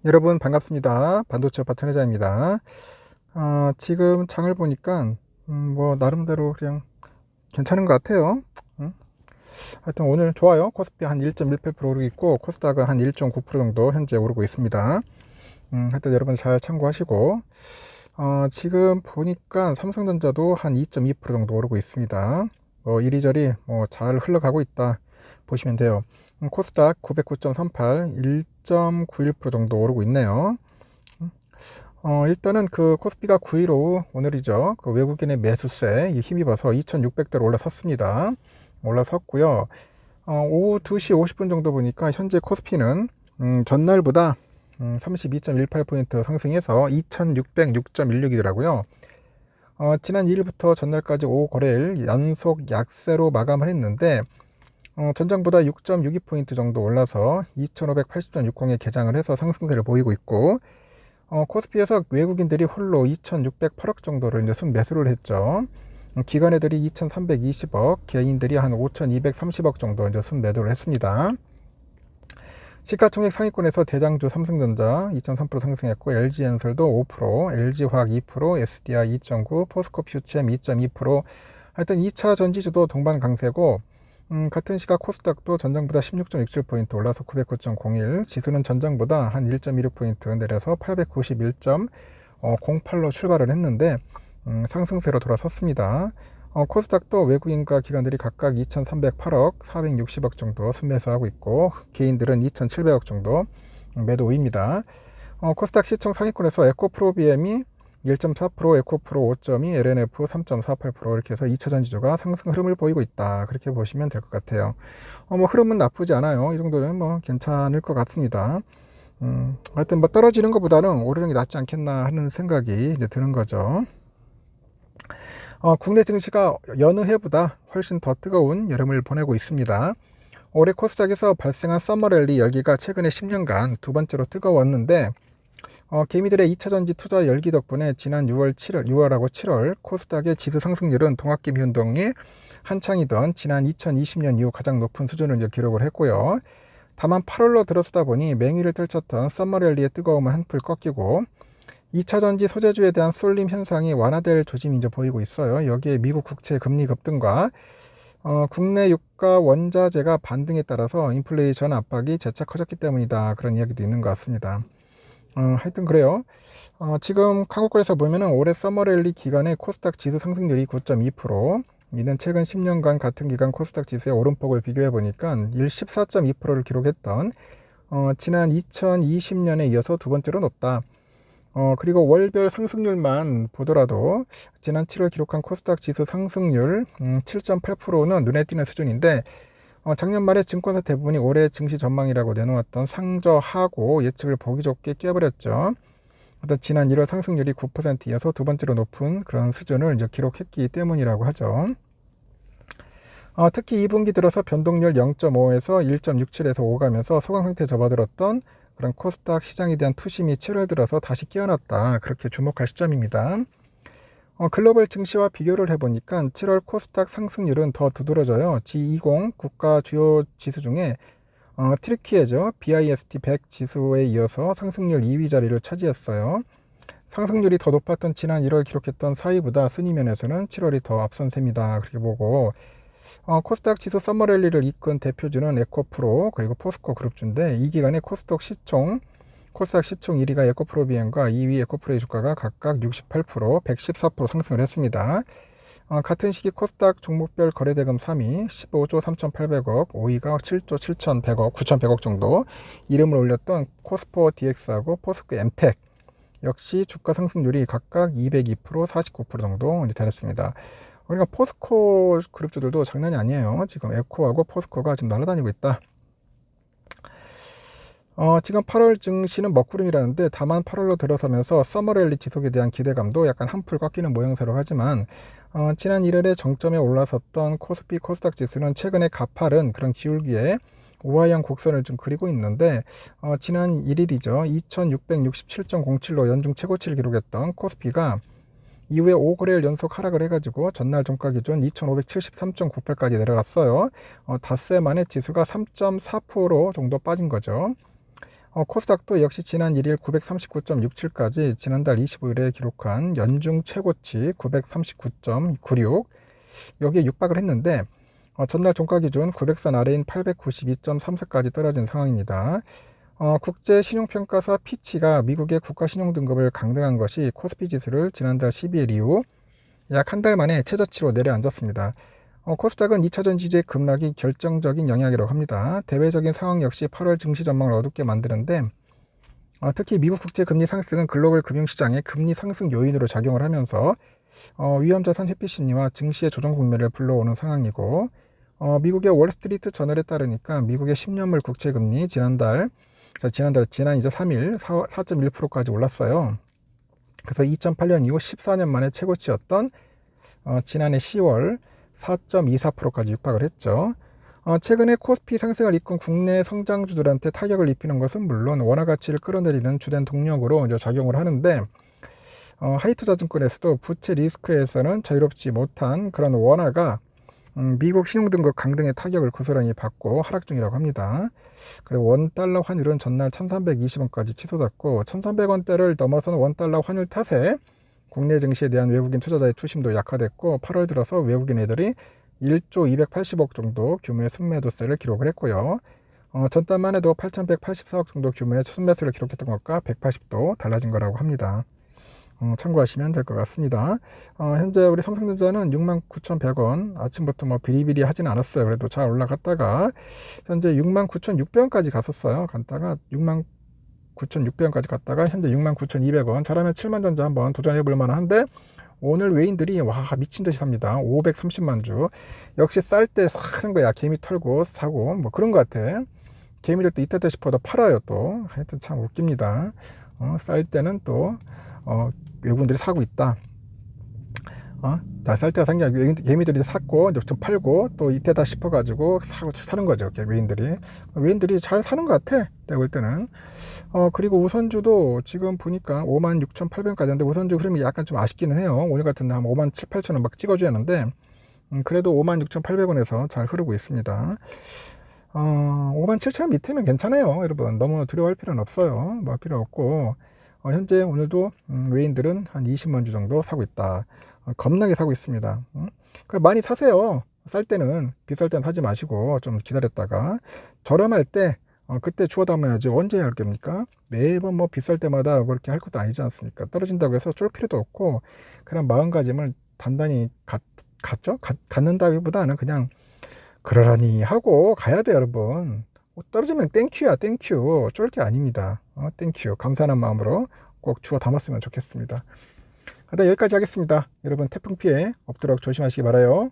여러분 반갑습니다. 반도체 파트 회장입니다. 지금 장을 보니까 뭐 나름대로 그냥 괜찮은 것 같아요. 하여튼 오늘 좋아요. 코스피 한 1.18% 오르고 있고 코스닥은 한 1.9% 정도 현재 오르고 있습니다. 하여튼 여러분 잘 참고하시고 지금 보니까 삼성전자도 한 2.2% 정도 오르고 있습니다. 이리저리 잘 흘러가고 있다 보시면 돼요. 코스닥 909.38, 1.91% 정도 오르고 있네요. 일단은 그 코스피가 9일 오후 오늘이죠. 그 외국인의 매수세에 힘입어서 2600대로 올라섰습니다. 올라섰고요. 오후 2시 50분 정도 보니까 현재 코스피는 전날보다 32.18포인트 상승해서 2606.16이더라고요. 지난 2일부터 전날까지 오후 거래일 연속 약세로 마감을 했는데 전장보다 6.62포인트 정도 올라서 2580.60에 개장을 해서 상승세를 보이고 있고 코스피에서 외국인들이 홀로 2608억 정도를 이제 순매수를 했죠. 기관애들이 2320억, 개인들이 한 5230억 정도 이제 순매도를 했습니다. 시가총액 상위권에서 대장주 삼성전자 2.3% 상승했고, LG엔솔도 5%, LG화학 2%, SDI 2.9%, 포스코 퓨체엠 2.2%. 하여튼 2차 전지주도 동반 강세고, 같은 시각 코스닥도 전장보다 16.67포인트 올라서 909.01, 지수는 전장보다 한 1.16포인트 내려서 891.08로 출발을 했는데 상승세로 돌아섰습니다. 코스닥도 외국인과 기관들이 각각 2,308억, 460억 정도 순매수하고 있고 개인들은 2,700억 정도 매도 우입니다. 코스닥 시총 상위권에서 에코프로비엠이 1.4%, 에코프로 5.2, LNF 3.48% 이렇게 해서 2차 전지주가 상승 흐름을 보이고 있다. 그렇게 보시면 될 것 같아요. 흐름은 나쁘지 않아요. 이 정도면 괜찮을 것 같습니다. 하여튼 떨어지는 것보다는 오르는 게 낫지 않겠나 하는 생각이 이제 드는 거죠. 국내 증시가 여느 해보다 훨씬 더 뜨거운 여름을 보내고 있습니다. 올해 코스닥에서 발생한 서머랠리 열기가 최근에 10년간 두 번째로 뜨거웠는데 개미들의 2차전지 투자 열기 덕분에 지난 6월하고 7월 코스닥의 지수 상승률은 동학개미 운동이 한창이던 지난 2020년 이후 가장 높은 수준을 이제 기록을 했고요. 다만 8월로 들어서다 보니 맹위를 떨쳤던 서머랠리의 뜨거움은 한풀 꺾이고 2차전지 소재주에 대한 쏠림 현상이 완화될 조짐이 이제 보이고 있어요. 여기에 미국 국채 금리 급등과 국내 유가 원자재가 반등에 따라서 인플레이션 압박이 재차 커졌기 때문이다. 그런 이야기도 있는 것 같습니다. 하여튼 그래요. 지금 한국거래소 보면은 올해 서머랠리 기간에 코스닥 지수 상승률이 9.2%, 이는 최근 10년간 같은 기간 코스닥 지수의 오름폭을 비교해 보니까 14.2%를 기록했던 지난 2020년에 이어서 두 번째로 높다. 그리고 월별 상승률만 보더라도 지난 7월 기록한 코스닥 지수 상승률 7.8%는 눈에 띄는 수준인데 작년 말에 증권사 대부분이 올해 증시 전망이라고 내놓았던 상저하고 예측을 보기 좋게 깨버렸죠. 지난 1월 상승률이 9%이어서 두 번째로 높은 그런 수준을 이제 기록했기 때문이라고 하죠. 특히 2분기 들어서 변동률 0.5에서 1.67에서 5 가면서 소강 상태에 접어들었던 그런 코스닥 시장에 대한 투심이 7월 들어서 다시 깨어났다. 그렇게 주목할 시점입니다. 글로벌 증시와 비교를 해보니까 7월 코스닥 상승률은 더 두드러져요. G20 국가 주요 지수 중에 트리키에죠. BIST 100 지수에 이어서 상승률 2위 자리를 차지했어요. 상승률이 더 높았던 지난 1월 기록했던 4위보다 순위 면에서는 7월이 더 앞선 셈이다. 그렇게 보고 코스닥 지수 서머랠리를 이끈 대표주는 에코프로 그리고 포스코 그룹주인데 이 기간에 코스닥 시총 1위가 에코프로비엠과 2위 에코프로의 주가가 각각 68%, 114% 상승을 했습니다. 같은 시기 코스닥 종목별 거래대금 3위 15조 3,800억, 5위가 7조 7,100억, 9,100억 정도 이름을 올렸던 코스포 DX하고 포스코 엠텍 역시 주가 상승률이 각각 202%, 49% 정도 달했습니다. 그러니까 포스코 그룹주들도 장난이 아니에요. 지금 에코하고 포스코가 지금 날아다니고 있다. 지금 8월 증시는 먹구름이라는데 다만 8월로 들어서면서 서머랠리 지속에 대한 기대감도 약간 한풀 꺾이는 모양새로 하지만 지난 1월에 정점에 올라섰던 코스피 코스닥 지수는 최근에 가파른 그런 기울기에 우하형 곡선을 좀 그리고 있는데 지난 1일이죠. 2667.07로 연중 최고치를 기록했던 코스피가 이후에 5거래일 연속 하락을 해가지고 전날 종가 기준 2573.98까지 내려갔어요. 닷새 만에 지수가 3.4% 정도 빠진 거죠. 코스닥도 역시 지난 1일 939.67까지 지난달 25일에 기록한 연중 최고치 939.96 여기에 육박을 했는데 전날 종가 기준 900선 아래인 892.34까지 떨어진 상황입니다. 국제 신용평가사 피치가 미국의 국가 신용 등급을 강등한 것이 코스피 지수를 지난달 12일 이후 약 한 달 만에 최저치로 내려앉았습니다. 코스닥은 2차전 지지의 급락이 결정적인 영향이라고 합니다. 대외적인 상황 역시 8월 증시 전망을 어둡게 만드는데 특히 미국 국제 금리 상승은 글로벌 금융시장의 금리 상승 요인으로 작용을 하면서 위험자산 회피 심리와 증시의 조정 국면을 불러오는 상황이고 미국의 월스트리트 저널에 따르니까 미국의 10년물 국채금리 지난 이제 3일 4.1%까지 올랐어요. 그래서 2008년 이후 14년 만에 최고치였던 지난해 10월 4.24%까지 육박을 했죠. 최근에 코스피 상승을 이끈 국내 성장주들한테 타격을 입히는 것은 물론 원화 가치를 끌어내리는 주된 동력으로 이제 작용을 하는데 하이투자증권에서도 부채 리스크에서는 자유롭지 못한 그런 원화가 미국 신용등급 강등의 타격을 고스란히 받고 하락 중이라고 합니다. 그리고 원달러 환율은 전날 1320원까지 치솟았고 1300원대를 넘어서는 원달러 환율 탓에 국내 증시에 대한 외국인 투자자의 투심도 약화됐고 8월 들어서 외국인 애들이 1조 280억 정도 규모의 순매도세를 기록을 했고요. 전달만 해도 8184억 정도 규모의 순매수를 기록했던 것과 180도 달라진 거라고 합니다. 참고하시면 될 것 같습니다. 현재 우리 삼성전자는 69,100원 아침부터 뭐 비리비리 하진 않았어요. 그래도 잘 올라갔다가 현재 69,600원까지 갔었어요. 갔다가 69,600원까지 갔다가 현재 69,200원 잘하면 7만전자 한번 도전해 볼 만한데 오늘 외인들이 와 미친듯이 삽니다. 530만 주 역시 쌀 때 사는 거야. 개미 털고 사고 뭐 그런 것 같아. 개미들도 이때다 싶어도 팔아요. 또 하여튼 참 웃깁니다. 쌀 때는 또 외국인들이 사고 있다. 쌀 때가 상장 개미들이 샀고 좀 팔고 또 이때다 싶어가지고 사는 거죠. 외인들이 잘 사는 것 같아. 내가 볼 때는. 그리고 우선주도 지금 보니까 56,800원까지 하는데 우선주 흐름이 약간 좀 아쉽기는 해요. 오늘 같은 날 한 57,800원 막 찍어줘야 하는데 그래도 56,800원에서 잘 흐르고 있습니다. 57,000원 밑에면 괜찮아요. 여러분 너무 두려워할 필요는 없어요. 뭐 필요 없고 현재 오늘도 외인들은 한 20만 주 정도 사고 있다. 겁나게 사고 있습니다. 많이 사세요. 쌀 때는 비쌀 때는 사지 마시고 좀 기다렸다가 저렴할 때 그때 주워 담아야지. 언제 할 겁니까? 매번 뭐 비쌀 때마다 그렇게 할 것도 아니지 않습니까? 떨어진다고 해서 쫄 필요도 없고 그런 마음가짐을 단단히 갖는다기보다는 그냥 그러려니 하고 가야 돼요, 여러분. 떨어지면 땡큐야, 땡큐. 쫄 게 아닙니다. 땡큐. 감사한 마음으로 꼭 주워 담았으면 좋겠습니다. 일단 여기까지 하겠습니다. 여러분 태풍 피해 없도록 조심하시기 바라요.